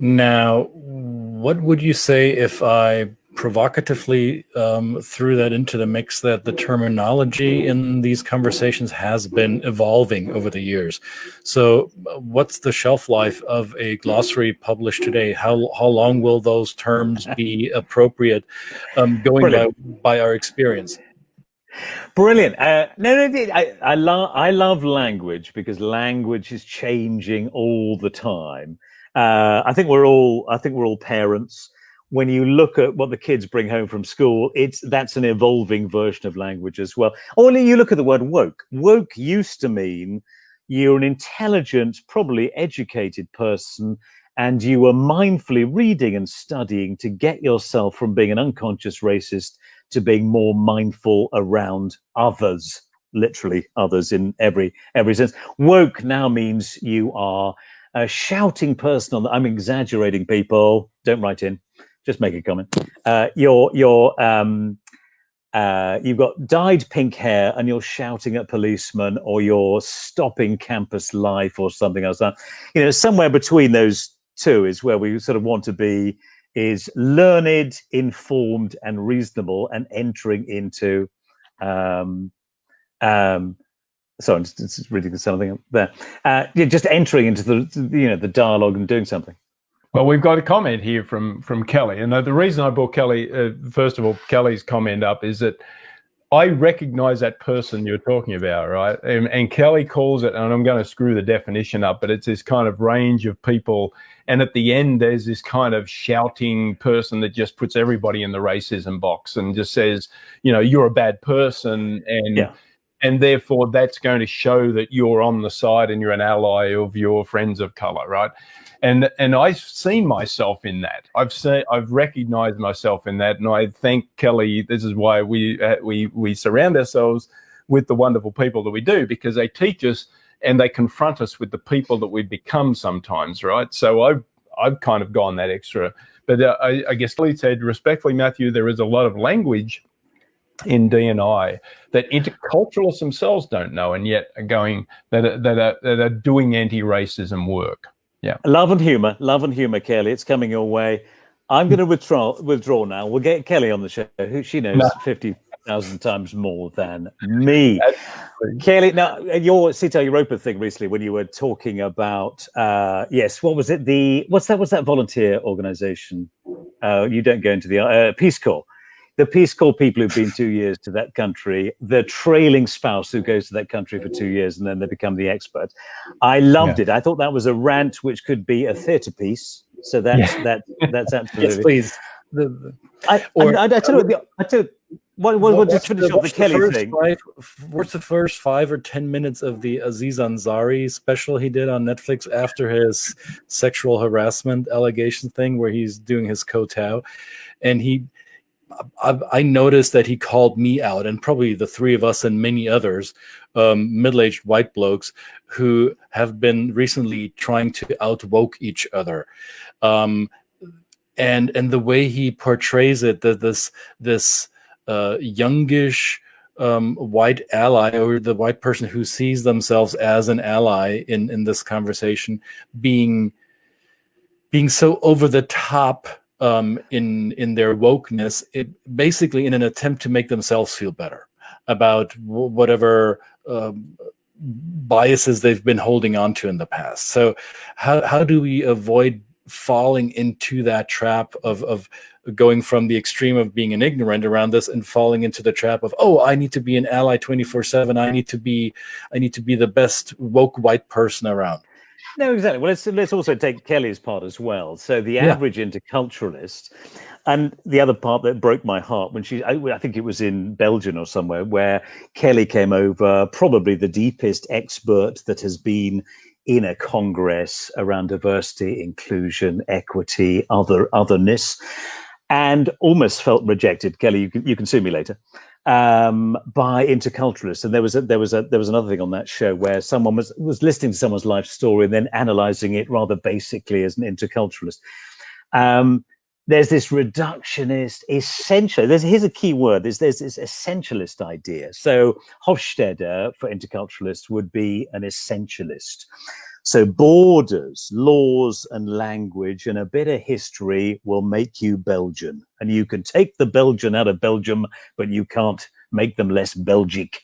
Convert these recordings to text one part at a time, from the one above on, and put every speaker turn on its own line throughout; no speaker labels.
Now, what would you say if I provocatively threw that into the mix, that the terminology in these conversations has been evolving over the years? So, what's the shelf life of a glossary published today? How long will those terms be appropriate, going
Brilliant.
by our experience?
Brilliant. I love language because language is changing all the time. I think we're all parents. When you look at what the kids bring home from school, that's an evolving version of language as well. Or you look at the word woke. Woke used to mean you're an intelligent, probably educated person, and you were mindfully reading and studying to get yourself from being an unconscious racist to being more mindful around others, literally others in every sense. Woke now means you are a shouting person on I'm exaggerating, people. Don't write in. Just make a comment. You've got dyed pink hair and you're shouting at policemen, or you're stopping campus life or something else. Somewhere between those two is where we sort of want to be, is learned, informed, and reasonable, and entering into sorry, I'm just reading something there. Just entering into the dialogue and doing something.
Well, we've got a comment here from Kelly, and the reason I brought Kelly, first of all, Kelly's comment up is that I recognize that person you're talking about, right? And Kelly calls it, and I'm going to screw the definition up, but it's this kind of range of people. And at the end, there's this kind of shouting person that just puts everybody in the racism box and just says, you're a bad person. And therefore, that's going to show that you're on the side and you're an ally of your friends of color, right? And I've seen myself in that. I've recognized myself in that, and I thank Kelly. This is why we surround ourselves with the wonderful people that we do, because they teach us and they confront us with the people that we become sometimes, right? So I've kind of gone that extra. But I guess Kelly said respectfully, Matthew, there is a lot of language in D&I that interculturalists themselves don't know, and yet are going that are doing anti-racism work. Yeah.
Love and humor, Kelly. It's coming your way. I'm going to withdraw now. We'll get Kelly on the show. Who she knows 50,000 times more than me. Kelly, now your Cita Europa thing recently, when you were talking about yes, what was it? What's that volunteer organization? You don't go into the Peace Corps. The Peace Corps people who've been 2 years to that country, the trailing spouse who goes to that country for 2 years and then they become the expert. I loved it. I thought that was a rant which could be a theatre piece. So that's absolutely.
Yes, please.
I tell you what, just finish off the Kelly thing.
What's the first 5 or 10 minutes of the Aziz Ansari special he did on Netflix after his sexual harassment allegation thing, where he's doing his kowtow, and I noticed that he called me out, and probably the three of us and many others, middle-aged white blokes who have been recently trying to out-woke each other. And the way he portrays it, that this youngish white ally, or the white person who sees themselves as an ally in this conversation, being so over the top in their wokeness, it basically in an attempt to make themselves feel better about whatever biases they've been holding on to in the past. So how do we avoid falling into that trap of going from the extreme of being an ignorant around this and falling into the trap of, I need to be an ally 24/7. I need to be the best woke white person around.
No, exactly. Well, let's also take Kelly's part as well. So the average interculturalist, and the other part that broke my heart when I think it was in Belgium or somewhere, where Kelly came over, probably the deepest expert that has been in a congress around diversity, inclusion, equity, otherness, and almost felt rejected. Kelly, you can sue me later. By interculturalists, and there was another thing on that show where someone was listening to someone's life story and then analyzing it rather basically as an interculturalist. There's this reductionist, essential. Here's a key word. There's this essentialist idea. So Hofstede for interculturalists would be an essentialist. So borders, laws and language and a bit of history will make you Belgian. And you can take the Belgian out of Belgium, but you can't make them less Belgique.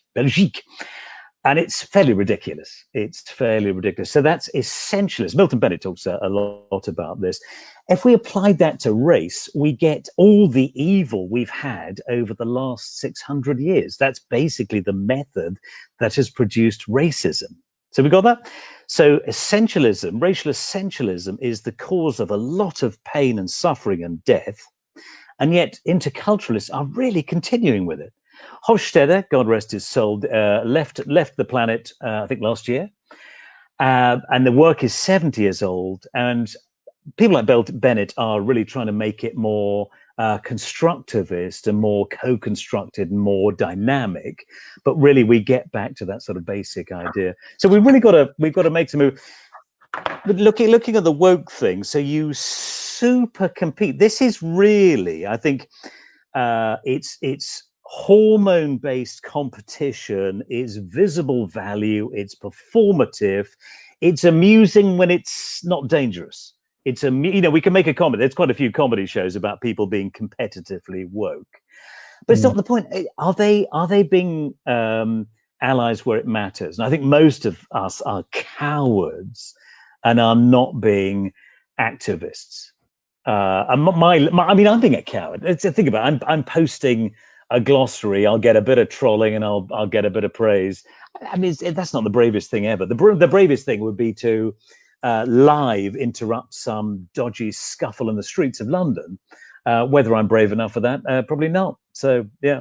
And it's fairly ridiculous. It's fairly ridiculous. So that's essentialist. Milton Bennett talks a lot about this. If we applied that to race, we get all the evil we've had over the last 600 years. That's basically the method that has produced racism. So we got that? So essentialism, racial essentialism, is the cause of a lot of pain and suffering and death. And yet interculturalists are really continuing with it. Hofstede, God rest his soul, left the planet, I think last year. And the work is 70 years old. And people like Bennett are really trying to make it more constructivist and more co-constructed and more dynamic. But really, we get back to that sort of basic idea. So we've got to make some move. But looking at the woke thing, so you super compete. This is really, I think, it's hormone-based competition. It's visible value. It's performative. It's amusing when it's not dangerous. It's we can make a comedy. There's quite a few comedy shows about people being competitively woke, but it's not the point. Are they being allies where it matters? And I think most of us are cowards and are not being activists. And I mean, I'm being a coward. Think about it. I'm posting a glossary. I'll get a bit of trolling and I'll get a bit of praise. I mean, that's not the bravest thing ever. The bravest thing would be to live interrupt some dodgy scuffle in the streets of London. Whether I'm brave enough for that, probably not. So yeah.